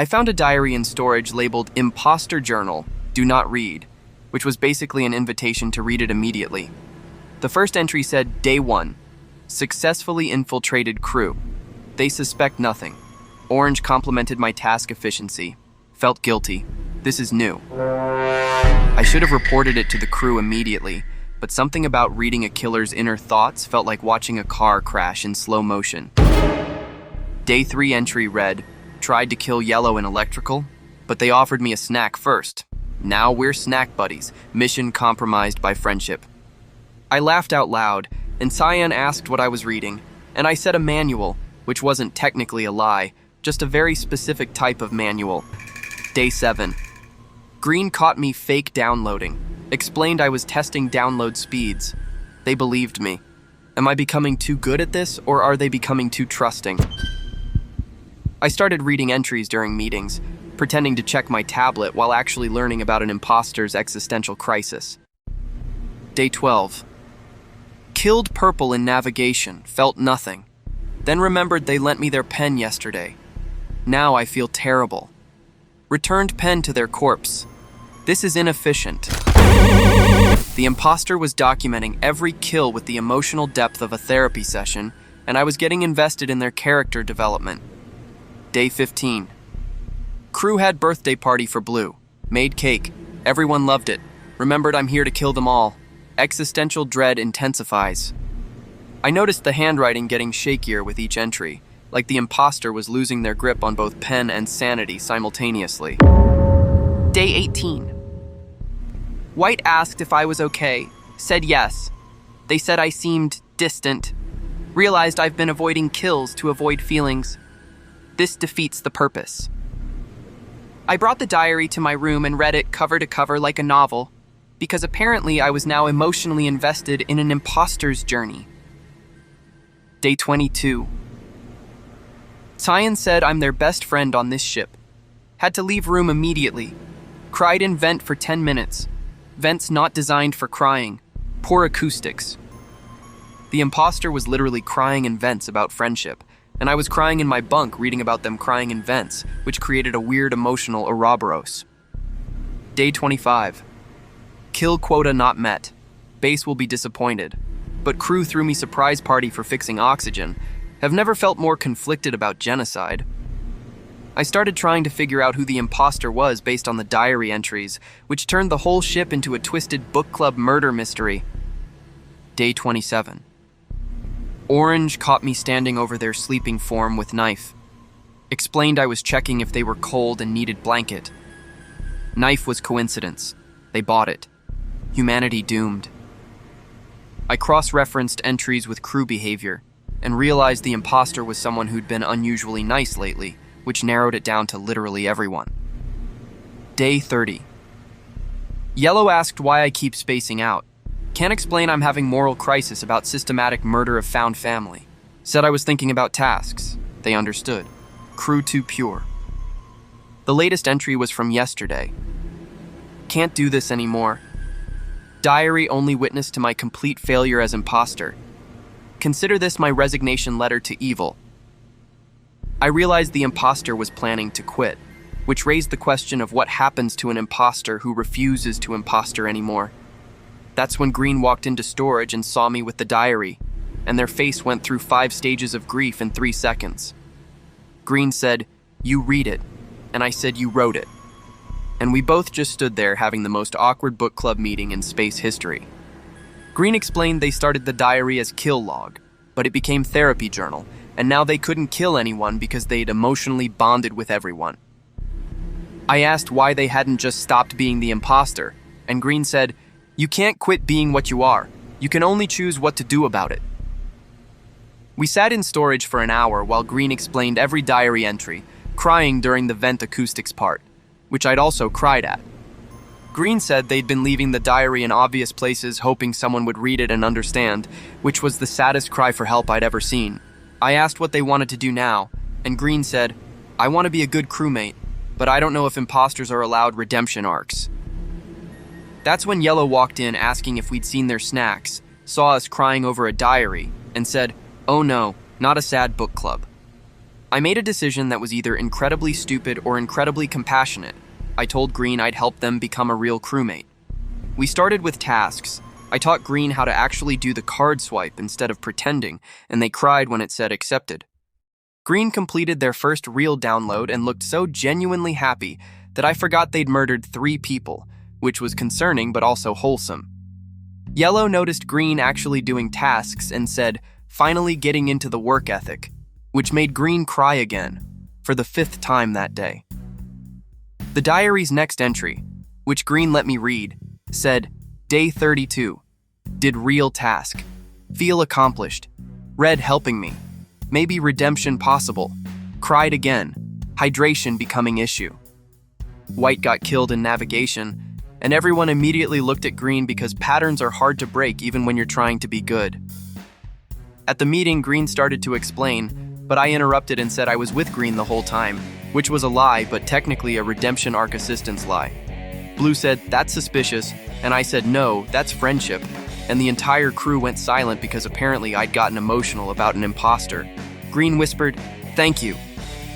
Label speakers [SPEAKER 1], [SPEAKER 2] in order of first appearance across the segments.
[SPEAKER 1] I found a diary in storage labeled Impostor Journal, Do Not Read, which was basically an invitation to read it immediately. The first entry said, Day 1, Successfully Infiltrated Crew. They suspect nothing. Orange complimented my task efficiency. Felt guilty. This is new. I should have reported it to the crew immediately, but something about reading a killer's inner thoughts felt like watching a car crash in slow motion. Day 3 entry read, Tried to kill Yellow in electrical, but they offered me a snack first. Now we're snack buddies, mission compromised by friendship. I laughed out loud, and Cyan asked what I was reading, and I said a manual, which wasn't technically a lie, just a very specific type of manual. Day 7. Green caught me fake downloading, explained I was testing download speeds. They believed me. Am I becoming too good at this, or are they becoming too trusting? I started reading entries during meetings, pretending to check my tablet while actually learning about an imposter's existential crisis. Day 12. Killed purple in navigation, felt nothing. Then remembered they lent me their pen yesterday. Now I feel terrible. Returned pen to their corpse. This is inefficient. The imposter was documenting every kill with the emotional depth of a therapy session, and I was getting invested in their character development. Day 15. Crew had birthday party for Blue. Made cake. Everyone loved it. Remembered I'm here to kill them all. Existential dread intensifies. I noticed the handwriting getting shakier with each entry, like the imposter was losing their grip on both pen and sanity simultaneously. Day 18. White asked if I was okay. Said yes. They said I seemed distant. Realized I've been avoiding kills to avoid feelings. This defeats the purpose. I brought the diary to my room and read it cover to cover like a novel, because apparently I was now emotionally invested in an imposter's journey. Day 22. Cyan said I'm their best friend on this ship. Had to leave room immediately. Cried in vent for 10 minutes. Vents not designed for crying. Poor acoustics. The imposter was literally crying in vents about friendship, and I was crying in my bunk reading about them crying in vents, which created a weird emotional Ouroboros. Day 25. Kill quota not met. Base will be disappointed. But crew threw me surprise party for fixing oxygen. Have never felt more conflicted about genocide. I started trying to figure out who the imposter was based on the diary entries, which turned the whole ship into a twisted book club murder mystery. Day 27. Orange caught me standing over their sleeping form with knife. Explained I was checking if they were cold and needed blanket. Knife was coincidence. They bought it. Humanity doomed. I cross-referenced entries with crew behavior and realized the imposter was someone who'd been unusually nice lately, which narrowed it down to literally everyone. Day 30. Yellow asked why I keep spacing out. Can't explain I'm having moral crisis about systematic murder of found family. Said I was thinking about tasks. They understood. Crew too pure. The latest entry was from yesterday. Can't do this anymore. Diary only witness to my complete failure as imposter. Consider this my resignation letter to evil. I realized the imposter was planning to quit, which raised the question of what happens to an imposter who refuses to imposter anymore. That's when Green walked into storage and saw me with the diary, and their face went through 5 stages of grief in 3 seconds. Green said, "You read it," and I said, "You wrote it." And we both just stood there having the most awkward book club meeting in space history. Green explained they started the diary as kill log, but it became therapy journal, and now they couldn't kill anyone because they'd emotionally bonded with everyone. I asked why they hadn't just stopped being the imposter, and Green said, "You can't quit being what you are. You can only choose what to do about it." We sat in storage for an hour while Green explained every diary entry, crying during the vent acoustics part, which I'd also cried at. Green said they'd been leaving the diary in obvious places hoping someone would read it and understand, which was the saddest cry for help I'd ever seen. I asked what they wanted to do now, and Green said, "I want to be a good crewmate, but I don't know if imposters are allowed redemption arcs." That's when Yellow walked in asking if we'd seen their snacks, saw us crying over a diary, and said, "Oh no, not a sad book club." I made a decision that was either incredibly stupid or incredibly compassionate. I told Green I'd help them become a real crewmate. We started with tasks. I taught Green how to actually do the card swipe instead of pretending, and they cried when it said accepted. Green completed their first real download and looked so genuinely happy that I forgot they'd murdered 3 people, which was concerning but also wholesome. Yellow noticed Green actually doing tasks and said, finally getting into the work ethic, which made Green cry again, for the 5th time that day. The diary's next entry, which Green let me read, said, Day 32. Did real task. Feel accomplished. Red helping me. Maybe redemption possible. Cried again. Hydration becoming issue. White got killed in navigation, and everyone immediately looked at Green because patterns are hard to break even when you're trying to be good. At the meeting, Green started to explain, but I interrupted and said I was with Green the whole time, which was a lie, but technically a redemption arc assistance lie. Blue said, that's suspicious, and I said, no, that's friendship, and the entire crew went silent because apparently I'd gotten emotional about an imposter. Green whispered, thank you.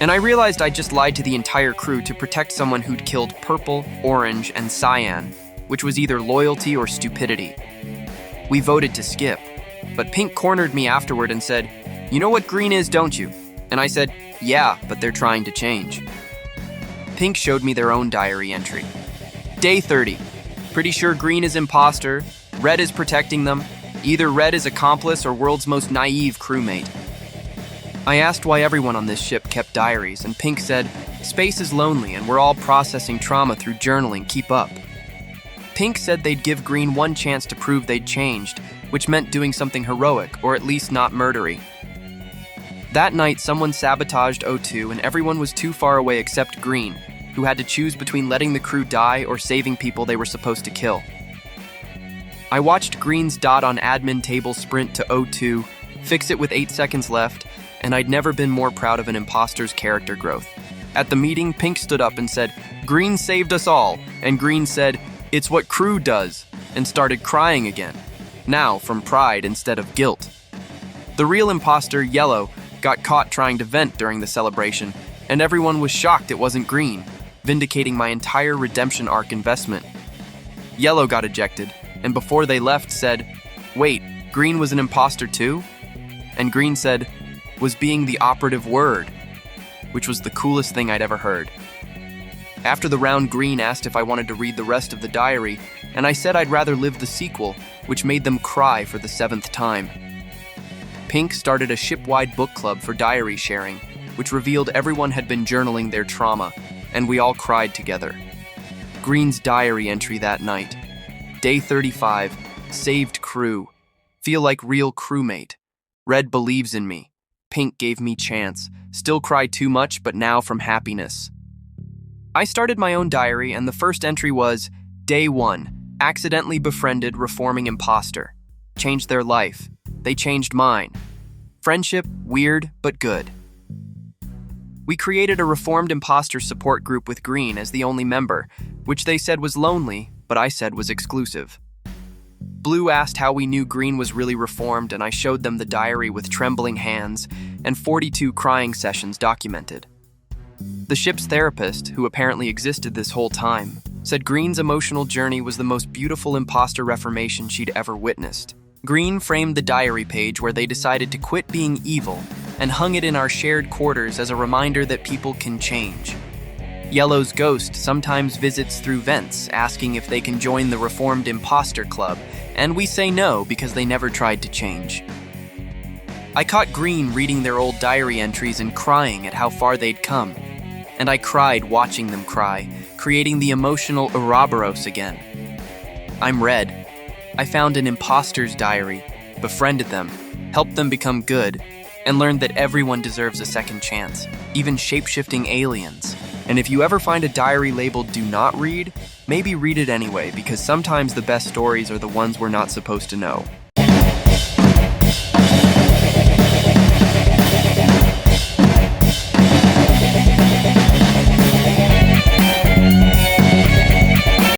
[SPEAKER 1] And I realized I'd just lied to the entire crew to protect someone who'd killed purple, orange, and cyan, which was either loyalty or stupidity. We voted to skip, but Pink cornered me afterward and said, you know what Green is, don't you? And I said, yeah, but they're trying to change. Pink showed me their own diary entry. Day 30. Pretty sure Green is imposter, Red is protecting them, either Red is accomplice or world's most naive crewmate. I asked why everyone on this ship kept diaries, and Pink said, space is lonely and we're all processing trauma through journaling, keep up. Pink said they'd give Green one chance to prove they'd changed, which meant doing something heroic, or at least not murdery. That night, someone sabotaged O2 and everyone was too far away except Green, who had to choose between letting the crew die or saving people they were supposed to kill. I watched Green's dot on admin table sprint to O2, fix it with 8 seconds left, and I'd never been more proud of an imposter's character growth. At the meeting, Pink stood up and said, Green saved us all, and Green said, it's what crew does, and started crying again, now from pride instead of guilt. The real imposter, Yellow, got caught trying to vent during the celebration, and everyone was shocked it wasn't Green, vindicating my entire redemption arc investment. Yellow got ejected, and before they left said, wait, Green was an imposter too? And Green said, was being the operative word, which was the coolest thing I'd ever heard. After the round, Green asked if I wanted to read the rest of the diary, and I said I'd rather live the sequel, which made them cry for the 7th time. Pink started a ship-wide book club for diary sharing, which revealed everyone had been journaling their trauma, and we all cried together. Green's diary entry that night. Day 35, saved crew. Feel like real crewmate. Red believes in me. Pink gave me chance. Still cry too much, but now from happiness. I started my own diary, and the first entry was, Day 1, accidentally befriended reforming imposter. Changed their life. They changed mine. Friendship, weird, but good. We created a reformed imposter support group with Green as the only member, which they said was lonely, but I said was exclusive. Blue asked how we knew Green was really reformed, and I showed them the diary with trembling hands and 42 crying sessions documented. The ship's therapist, who apparently existed this whole time, said Green's emotional journey was the most beautiful imposter reformation she'd ever witnessed. Green framed the diary page where they decided to quit being evil and hung it in our shared quarters as a reminder that people can change. Yellow's ghost sometimes visits through vents, asking if they can join the Reformed Imposter Club, and we say no because they never tried to change. I caught Green reading their old diary entries and crying at how far they'd come, and I cried watching them cry, creating the emotional Ouroboros again. I'm Red. I found an imposter's diary, befriended them, helped them become good, and learned that everyone deserves a second chance, even shape-shifting aliens. And if you ever find a diary labeled "Do Not Read," maybe read it anyway, because sometimes the best stories are the ones we're not supposed to know.